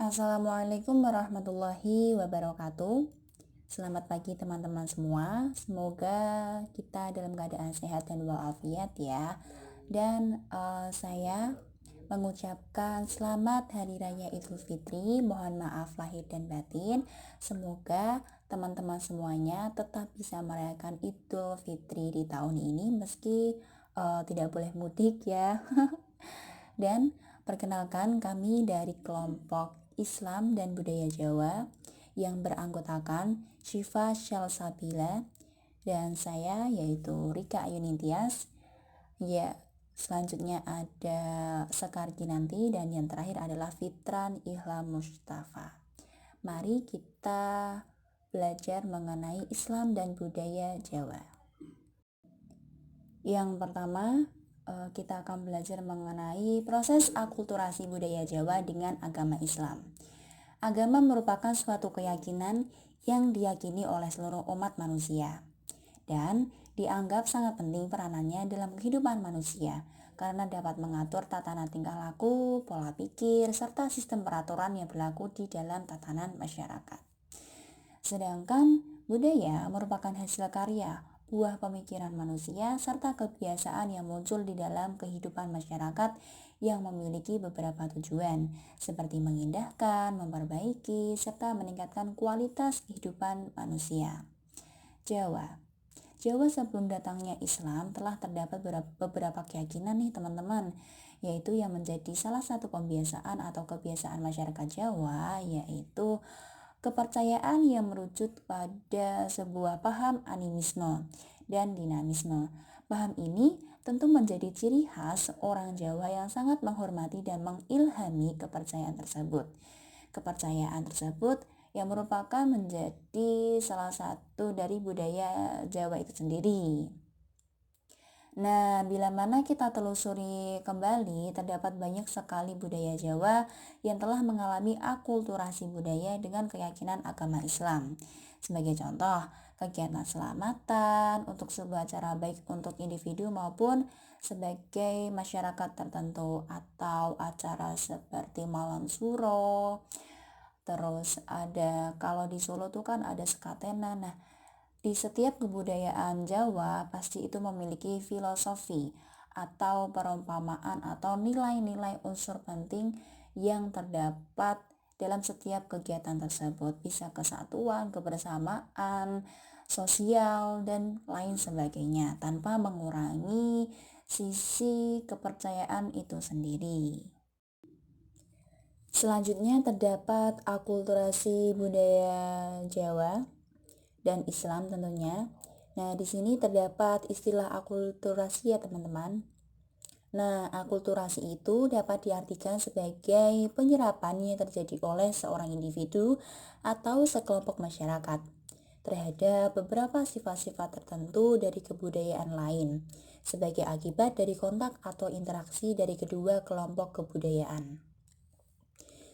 Assalamualaikum warahmatullahi wabarakatuh. Selamat pagi teman-teman semua. Semoga kita dalam keadaan sehat dan walafiat ya. Dan saya mengucapkan selamat Hari Raya Idul Fitri. Mohon maaf lahir dan batin. Semoga teman-teman semuanya tetap bisa merayakan Idul Fitri di tahun ini meski tidak boleh mudik ya. Dan perkenalkan, kami dari kelompok Islam dan Budaya Jawa yang beranggotakan Syifa Syalsabila dan saya yaitu Rika Ayunintias. Ya, selanjutnya ada Sekar Kinanti dan yang terakhir adalah Fitran Ilham Mustafa. Mari kita belajar mengenai Islam dan budaya Jawa. Yang pertama, kita akan belajar mengenai proses akulturasi budaya Jawa dengan agama Islam. Agama merupakan suatu keyakinan yang diyakini oleh seluruh umat manusia dan dianggap sangat penting peranannya dalam kehidupan manusia karena dapat mengatur tatanan tingkah laku, pola pikir, serta sistem peraturan yang berlaku di dalam tatanan masyarakat. Sedangkan budaya merupakan hasil karya, buah pemikiran manusia, serta kebiasaan yang muncul di dalam kehidupan masyarakat yang memiliki beberapa tujuan, seperti mengindahkan, memperbaiki, serta meningkatkan kualitas kehidupan manusia. Jawa sebelum datangnya Islam telah terdapat beberapa keyakinan nih teman-teman, yaitu yang menjadi salah satu pembiasaan atau kebiasaan masyarakat Jawa, yaitu kepercayaan yang merujuk pada sebuah paham animisme dan dinamisme. Paham ini tentu menjadi ciri khas orang Jawa yang sangat menghormati dan mengilhami kepercayaan tersebut. Kepercayaan tersebut yang merupakan menjadi salah satu dari budaya Jawa itu sendiri. Nah, bila mana kita telusuri kembali, terdapat banyak sekali budaya Jawa yang telah mengalami akulturasi budaya dengan keyakinan agama Islam. Sebagai contoh, kegiatan selamatan untuk sebuah acara baik untuk individu maupun sebagai masyarakat tertentu, atau acara seperti malam suro. Terus ada, kalau di Solo tuh kan ada sekatena. Nah, di setiap kebudayaan Jawa pasti itu memiliki filosofi atau perumpamaan atau nilai-nilai unsur penting yang terdapat dalam setiap kegiatan tersebut. Bisa kesatuan, kebersamaan, sosial, dan lain sebagainya tanpa mengurangi sisi kepercayaan itu sendiri. Selanjutnya terdapat akulturasi budaya Jawa dan Islam tentunya. Nah, di sini terdapat istilah akulturasi ya teman-teman. Nah, akulturasi itu dapat diartikan sebagai penyerapan yang terjadi oleh seorang individu atau sekelompok masyarakat terhadap beberapa sifat-sifat tertentu dari kebudayaan lain sebagai akibat dari kontak atau interaksi dari kedua kelompok kebudayaan.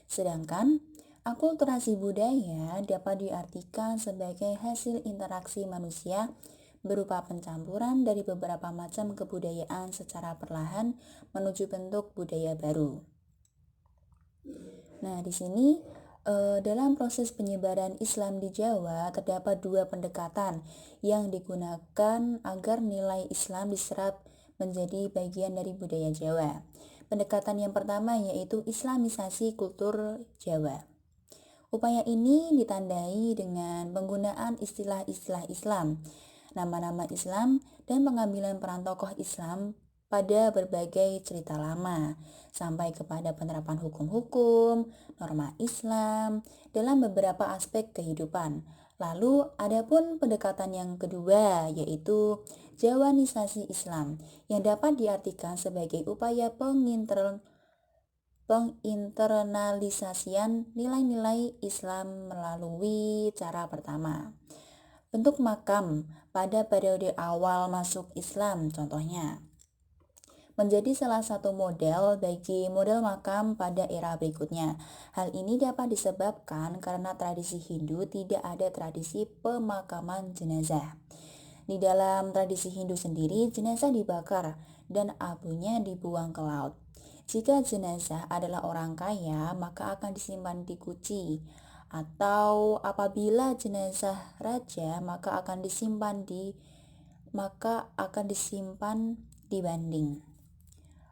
Sedangkan akulturasi budaya dapat diartikan sebagai hasil interaksi manusia berupa pencampuran dari beberapa macam kebudayaan secara perlahan menuju bentuk budaya baru. Nah, di sini dalam proses penyebaran Islam di Jawa terdapat dua pendekatan yang digunakan agar nilai Islam diserap menjadi bagian dari budaya Jawa. Pendekatan yang pertama yaitu Islamisasi kultur Jawa. Upaya ini ditandai dengan penggunaan istilah-istilah Islam, nama-nama Islam, dan pengambilan peran tokoh Islam pada berbagai cerita lama, sampai kepada penerapan hukum-hukum, norma Islam dalam beberapa aspek kehidupan. Lalu adapun pendekatan yang kedua yaitu Jawanisasi Islam yang dapat diartikan sebagai upaya penginternalisasian nilai-nilai Islam melalui cara pertama. Bentuk makam pada periode awal masuk Islam contohnya menjadi salah satu model bagi model makam pada era berikutnya. Hal ini dapat disebabkan karena tradisi Hindu tidak ada tradisi pemakaman jenazah. Di dalam tradisi Hindu sendiri, jenazah dibakar dan abunya dibuang ke laut. Jika jenazah adalah orang kaya, maka akan disimpan di guci, atau apabila jenazah raja, maka akan disimpan di banding.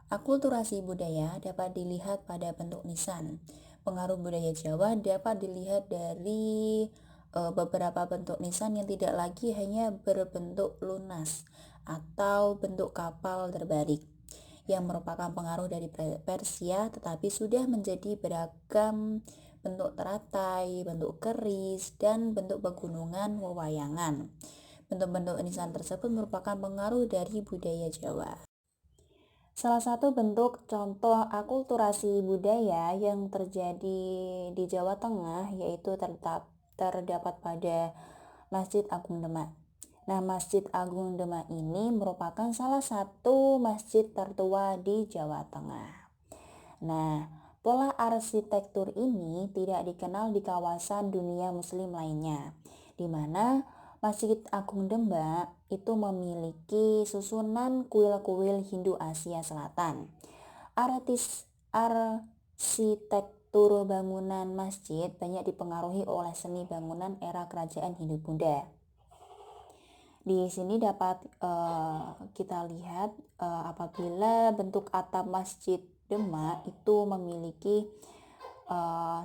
Akulturasi budaya dapat dilihat pada bentuk nisan. Pengaruh budaya Jawa dapat dilihat dari beberapa bentuk nisan yang tidak lagi hanya berbentuk lunas atau bentuk kapal terbalik, yang merupakan pengaruh dari Persia, tetapi sudah menjadi beragam bentuk teratai, bentuk keris, dan bentuk pegunungan wewayangan. Bentuk-bentuk nisan tersebut merupakan pengaruh dari budaya Jawa. Salah satu bentuk contoh akulturasi budaya yang terjadi di Jawa Tengah yaitu terdapat pada Masjid Agung Demak. Nah, Masjid Agung Demak ini merupakan salah satu masjid tertua di Jawa Tengah. Nah, pola arsitektur ini tidak dikenal di kawasan dunia muslim lainnya, di mana Masjid Agung Demak itu memiliki susunan kuil-kuil Hindu Asia Selatan. Arsitektur bangunan masjid banyak dipengaruhi oleh seni bangunan era kerajaan Hindu-Buddha. Di sini dapat kita lihat apabila bentuk atap Masjid Demak itu memiliki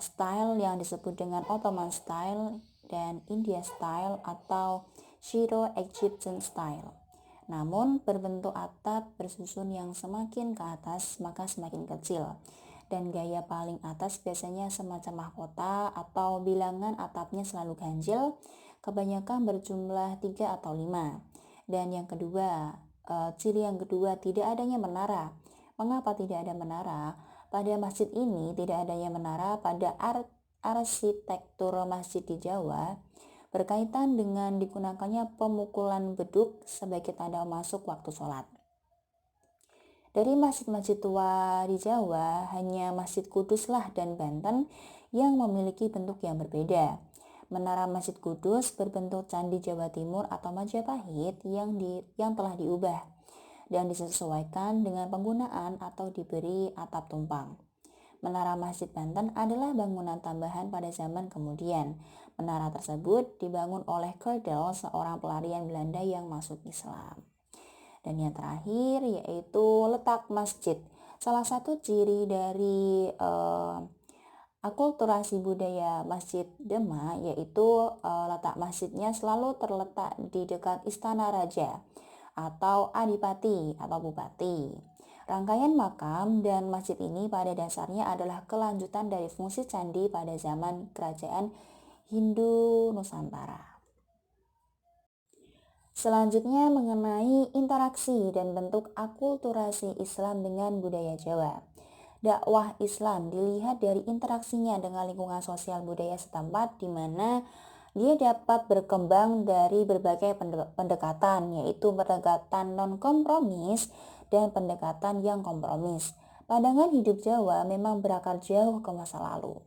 style yang disebut dengan Ottoman style dan India style atau Syro-Egyptian style. Namun berbentuk atap bersusun yang semakin ke atas maka semakin kecil, dan gaya paling atas biasanya semacam mahkota atau bilangan atapnya selalu ganjil, kebanyakan berjumlah 3 atau 5. Dan yang kedua, ciri yang kedua, tidak adanya menara. Mengapa tidak ada menara? Pada masjid ini tidak adanya menara pada arsitektur masjid di Jawa berkaitan dengan digunakannya pemukulan beduk sebagai tanda masuk waktu sholat. Dari masjid-masjid tua di Jawa, hanya Masjid Kuduslah dan Banten yang memiliki bentuk yang berbeda. Menara Masjid Kudus berbentuk Candi Jawa Timur atau Majapahit yang telah diubah dan disesuaikan dengan penggunaan atau diberi atap tumpang. Menara Masjid Banten adalah bangunan tambahan pada zaman kemudian. Menara tersebut dibangun oleh Kerdel, seorang pelarian Belanda yang masuk Islam. Dan yang terakhir yaitu letak masjid. Salah satu ciri dari akulturasi budaya Masjid Demak yaitu letak masjidnya selalu terletak di dekat istana raja atau adipati atau bupati. Rangkaian makam dan masjid ini pada dasarnya adalah kelanjutan dari fungsi candi pada zaman kerajaan Hindu Nusantara. Selanjutnya mengenai interaksi dan bentuk akulturasi Islam dengan budaya Jawa. Dakwah Islam dilihat dari interaksinya dengan lingkungan sosial budaya setempat, di mana dia dapat berkembang dari berbagai pendekatan, yaitu pendekatan non-kompromis dan pendekatan yang kompromis. Pandangan hidup Jawa memang berakar jauh ke masa lalu,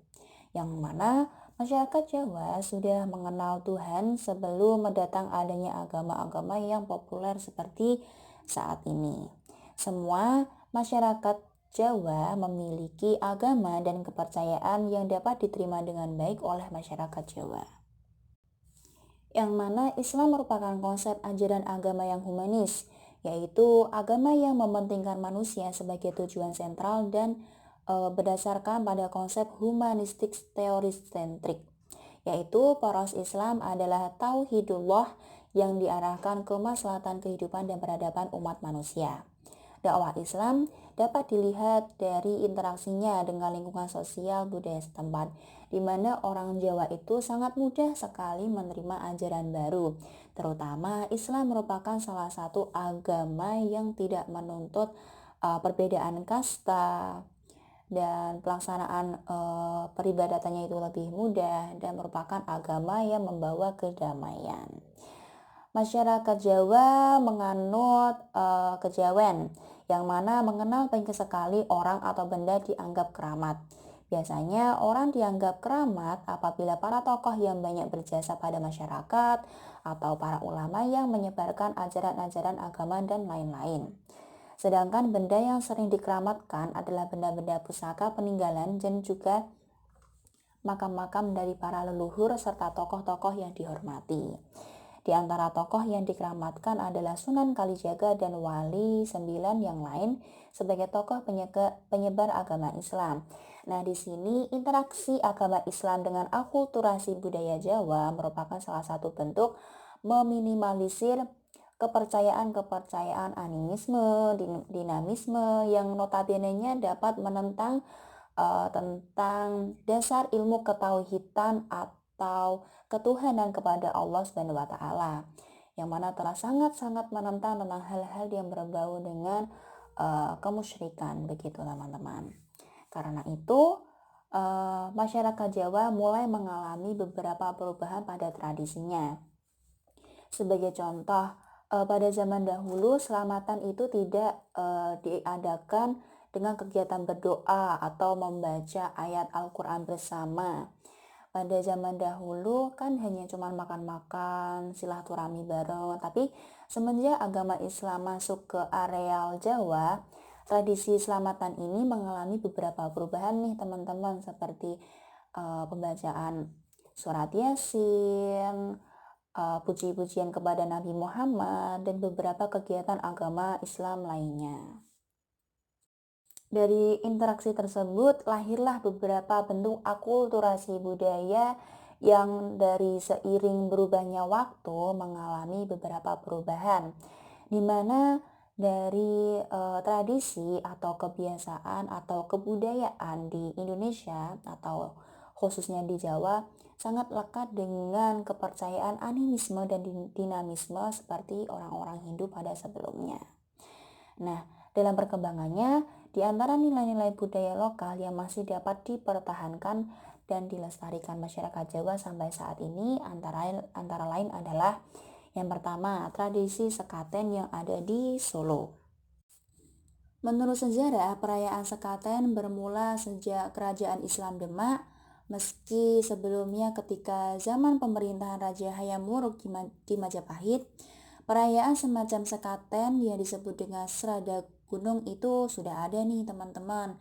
yang mana masyarakat Jawa sudah mengenal Tuhan sebelum mendatang adanya agama-agama yang populer seperti saat ini. Semua masyarakat Jawa memiliki agama dan kepercayaan yang dapat diterima dengan baik oleh masyarakat Jawa, yang mana Islam merupakan konsep ajaran agama yang humanis, yaitu agama yang mementingkan manusia sebagai tujuan sentral dan berdasarkan pada konsep humanistik teoris-sentrik, yaitu poros Islam adalah tauhidullah yang diarahkan ke kemaslahatan kehidupan dan peradaban umat manusia. Dakwah Islam dapat dilihat dari interaksinya dengan lingkungan sosial budaya setempat, di mana orang Jawa itu sangat mudah sekali menerima ajaran baru. Terutama Islam merupakan salah satu agama yang tidak menuntut perbedaan kasta, dan pelaksanaan peribadatannya itu lebih mudah dan merupakan agama yang membawa kedamaian. Masyarakat Jawa menganut kejawen, yang mana mengenal banyak sekali orang atau benda dianggap keramat. Biasanya orang dianggap keramat apabila para tokoh yang banyak berjasa pada masyarakat atau para ulama yang menyebarkan ajaran-ajaran agama dan lain-lain. Sedangkan benda yang sering dikeramatkan adalah benda-benda pusaka peninggalan dan juga makam-makam dari para leluhur serta tokoh-tokoh yang dihormati. Di antara tokoh yang dikeramatkan adalah Sunan Kalijaga dan Wali Sembilan yang lain sebagai tokoh penyebar agama Islam. Nah, di sini interaksi agama Islam dengan akulturasi budaya Jawa merupakan salah satu bentuk meminimalisir kepercayaan-kepercayaan animisme, dinamisme yang notabene-nya dapat menentang tentang dasar ilmu ketauhidan atau ketuhanan kepada Allah Subhanahu wa taala, yang mana telah sangat-sangat menentang tentang hal-hal yang berbau dengan kemusyrikan, begitu teman-teman. Karena itu masyarakat Jawa mulai mengalami beberapa perubahan pada tradisinya. Sebagai contoh, pada zaman dahulu selamatan itu tidak diadakan dengan kegiatan berdoa atau membaca ayat Al-Quran bersama. Pada zaman dahulu kan hanya cuma makan-makan, silaturahmi bareng. Tapi semenjak agama Islam masuk ke areal Jawa, tradisi selamatan ini mengalami beberapa perubahan nih teman-teman, seperti pembacaan surat Yasin, puji-pujian kepada Nabi Muhammad, dan beberapa kegiatan agama Islam lainnya. Dari interaksi tersebut lahirlah beberapa bentuk akulturasi budaya yang dari seiring berubahnya waktu mengalami beberapa perubahan, di mana dari tradisi atau kebiasaan atau kebudayaan di Indonesia atau khususnya di Jawa sangat lekat dengan kepercayaan animisme dan dinamisme seperti orang-orang Hindu pada sebelumnya. Nah, dalam perkembangannya, di antara nilai-nilai budaya lokal yang masih dapat dipertahankan dan dilestarikan masyarakat Jawa sampai saat ini antara lain adalah yang pertama, tradisi sekaten yang ada di Solo. Menurut sejarah, perayaan sekaten bermula sejak Kerajaan Islam Demak, meski sebelumnya ketika zaman pemerintahan Raja Hayam Wuruk di Majapahit, perayaan semacam sekaten yang disebut dengan Srada Gunung itu sudah ada nih teman-teman.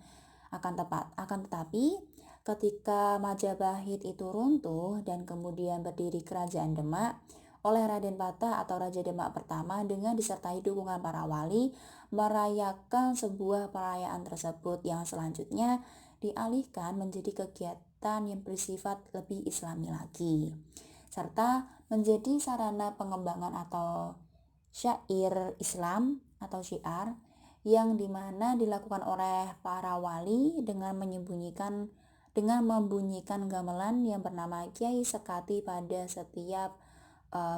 Akan tetapi ketika Majapahit itu runtuh dan kemudian berdiri Kerajaan Demak oleh Raden Patah atau Raja Demak pertama dengan disertai dukungan para wali, merayakan sebuah perayaan tersebut yang selanjutnya dialihkan menjadi kegiatan yang bersifat lebih Islami lagi, serta menjadi sarana pengembangan atau syair Islam atau syiar yang dimana dilakukan oleh para wali dengan membunyikan gamelan yang bernama Kiai Sekati pada setiap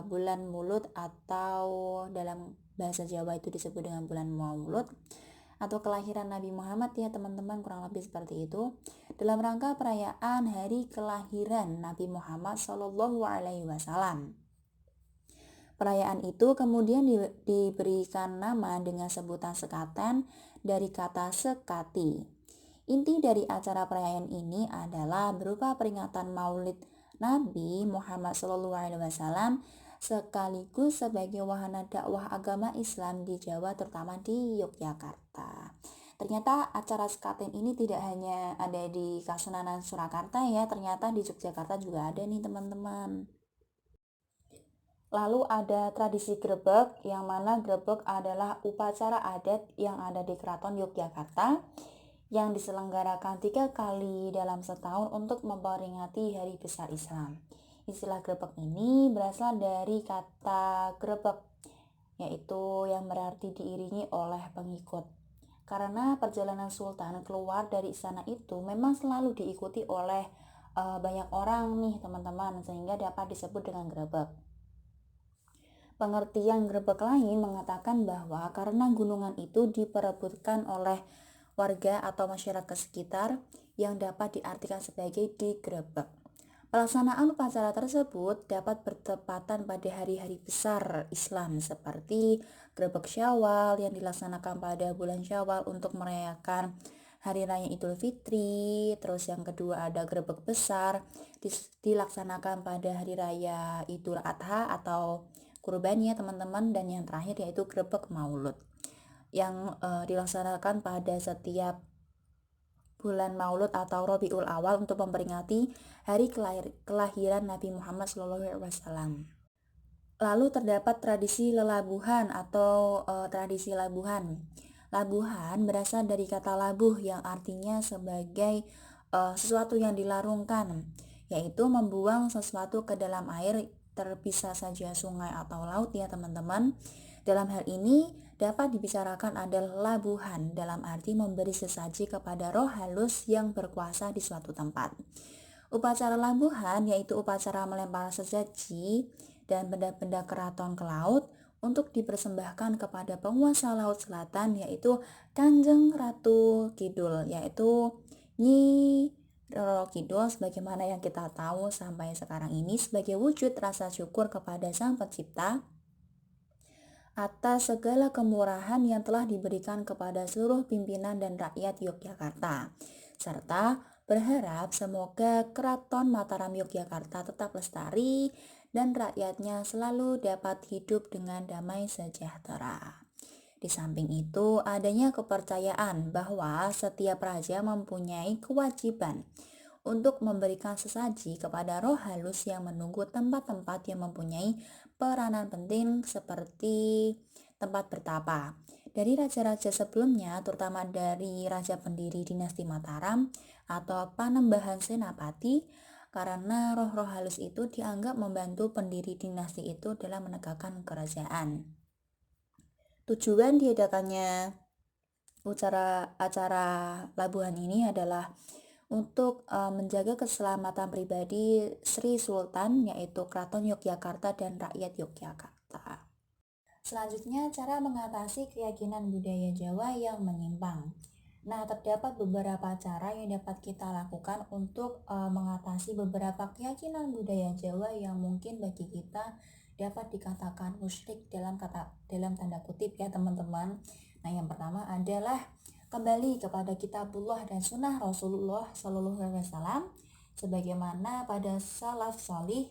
bulan Maulud, atau dalam bahasa Jawa itu disebut dengan bulan Maulud atau kelahiran Nabi Muhammad ya teman-teman, kurang lebih seperti itu, dalam rangka perayaan hari kelahiran Nabi Muhammad Shallallahu Alaihi Wasallam. Perayaan itu kemudian diberikan nama dengan sebutan sekaten dari kata sekati. Inti dari acara perayaan ini adalah berupa peringatan Maulid Nabi Muhammad SAW sekaligus sebagai wahana dakwah agama Islam di Jawa, terutama di Yogyakarta. Ternyata acara sekaten ini tidak hanya ada di Kasunanan Surakarta ya, ternyata di Yogyakarta juga ada nih teman-teman. Lalu ada tradisi grebek, yang mana grebek adalah upacara adat yang ada di Keraton Yogyakarta yang diselenggarakan 3 kali dalam setahun untuk memperingati Hari Besar Islam. Istilah grebek ini berasal dari kata grebek, yaitu yang berarti diiringi oleh pengikut. Karena perjalanan Sultan keluar dari istana itu memang selalu diikuti oleh banyak orang nih teman-teman, sehingga dapat disebut dengan grebek. Pengertian grebek lain mengatakan bahwa karena gunungan itu diperebutkan oleh warga atau masyarakat sekitar yang dapat diartikan sebagai digrebek. Pelaksanaan upacara tersebut dapat bertepatan pada hari-hari besar Islam seperti grebek Syawal yang dilaksanakan pada bulan Syawal untuk merayakan Hari Raya Idul Fitri. Terus yang kedua ada grebek besar dilaksanakan pada Hari Raya Idul Adha atau kurban ya teman-teman, dan yang terakhir yaitu grebek Maulud. yang dilaksanakan pada setiap bulan Maulud atau Rabiul Awal untuk memperingati hari kelahiran Nabi Muhammad SAW. Lalu terdapat tradisi lelabuhan atau tradisi labuhan. Labuhan berasal dari kata labuh yang artinya sebagai sesuatu yang dilarungkan, yaitu membuang sesuatu ke dalam air, terpisah saja sungai atau laut ya teman-teman. Dalam hal ini dapat dibicarakan adalah labuhan dalam arti memberi sesaji kepada roh halus yang berkuasa di suatu tempat. Upacara labuhan yaitu upacara melempar sesaji dan benda-benda keraton ke laut untuk dipersembahkan kepada penguasa laut selatan, yaitu Kanjeng Ratu Kidul, yaitu Nyi Roro Kidul, sebagaimana yang kita tahu sampai sekarang ini, sebagai wujud rasa syukur kepada Sang Pencipta atas segala kemurahan yang telah diberikan kepada seluruh pimpinan dan rakyat Yogyakarta, serta berharap semoga Keraton Mataram Yogyakarta tetap lestari dan rakyatnya selalu dapat hidup dengan damai sejahtera. Di samping itu, adanya kepercayaan bahwa setiap raja mempunyai kewajiban untuk memberikan sesaji kepada roh halus yang menunggu tempat-tempat yang mempunyai peranan penting seperti tempat bertapa. Dari raja-raja sebelumnya, terutama dari raja pendiri dinasti Mataram atau Panembahan Senapati, karena roh-roh halus itu dianggap membantu pendiri dinasti itu dalam menegakkan kerajaan. Tujuan diadakannya acara labuhan ini adalah untuk menjaga keselamatan pribadi Sri Sultan, yaitu Keraton Yogyakarta dan rakyat Yogyakarta. Selanjutnya, cara mengatasi keyakinan budaya Jawa yang menyimpang. Nah, terdapat beberapa cara yang dapat kita lakukan untuk mengatasi beberapa keyakinan budaya Jawa yang mungkin bagi kita dapat dikatakan musyrik dalam tanda kutip ya teman-teman. Nah, yang pertama adalah kembali kepada kitabullah dan sunnah Rasulullah SAW, sebagaimana pada salaf salih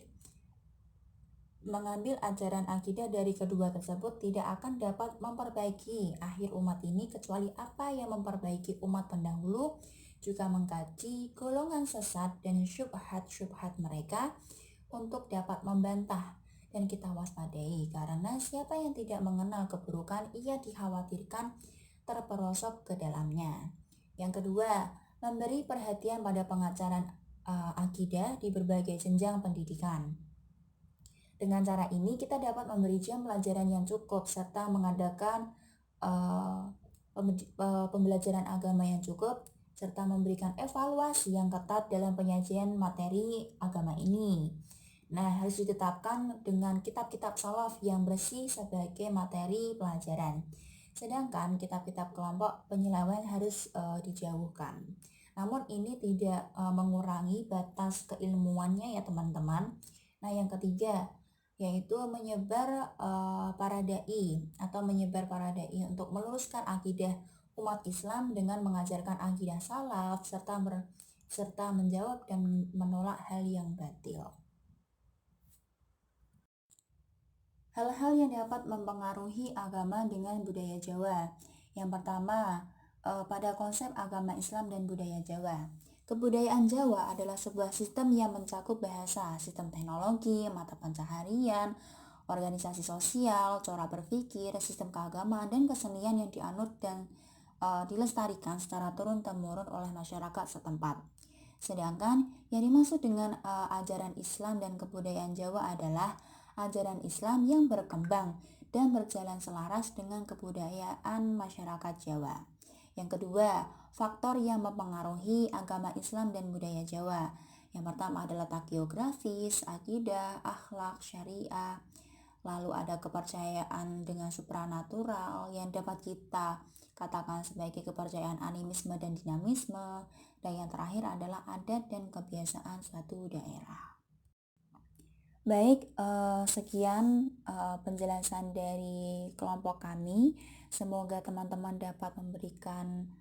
mengambil ajaran akidah dari kedua tersebut tidak akan dapat memperbaiki akhir umat ini, kecuali apa yang memperbaiki umat pendahulu juga mengkaji golongan sesat dan syubhat-syubhat mereka untuk dapat membantah dan kita waspadai, karena siapa yang tidak mengenal keburukan ia dikhawatirkan terperosok ke dalamnya. Yang kedua, memberi perhatian pada pengajaran akidah di berbagai jenjang pendidikan. Dengan cara ini kita dapat memberi jam pelajaran yang cukup serta mengadakan pembelajaran agama yang cukup serta memberikan evaluasi yang ketat dalam penyajian materi agama ini. Nah, harus ditetapkan dengan kitab-kitab salaf yang bersih sebagai materi pelajaran. Sedangkan kitab-kitab kelompok penyeleweng harus dijauhkan. Namun ini tidak mengurangi batas keilmuannya ya teman-teman. Nah, yang ketiga yaitu menyebar para dai untuk meluruskan akidah umat Islam dengan mengajarkan akidah salaf serta menjawab dan menolak hal yang batil. Hal-hal yang dapat mempengaruhi agama dengan budaya Jawa. Yang pertama, pada konsep agama Islam dan budaya Jawa. Kebudayaan Jawa adalah sebuah sistem yang mencakup bahasa, sistem teknologi, mata pencaharian, organisasi sosial, cara berpikir, sistem keagamaan, dan kesenian yang dianut dan dilestarikan secara turun-temurun oleh masyarakat setempat. Sedangkan yang dimaksud dengan ajaran Islam dan kebudayaan Jawa adalah ajaran Islam yang berkembang dan berjalan selaras dengan kebudayaan masyarakat Jawa. Yang kedua, faktor yang mempengaruhi agama Islam dan budaya Jawa. Yang pertama adalah letak geografis, akidah, akhlak, syariah. Lalu ada kepercayaan dengan supranatural yang dapat kita katakan sebagai kepercayaan animisme dan dinamisme. Dan yang terakhir adalah adat dan kebiasaan suatu daerah. Baik, sekian penjelasan dari kelompok kami. Semoga teman-teman dapat memberikan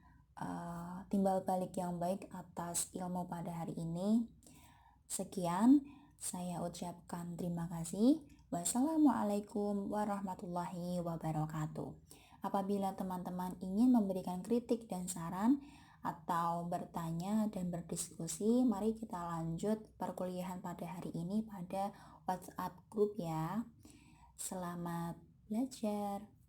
timbal balik yang baik atas ilmu pada hari ini. Sekian, saya ucapkan terima kasih. Wassalamualaikum warahmatullahi wabarakatuh. Apabila teman-teman ingin memberikan kritik dan saran atau bertanya dan berdiskusi, mari kita lanjut perkuliahan pada hari ini pada WhatsApp group ya. Selamat belajar.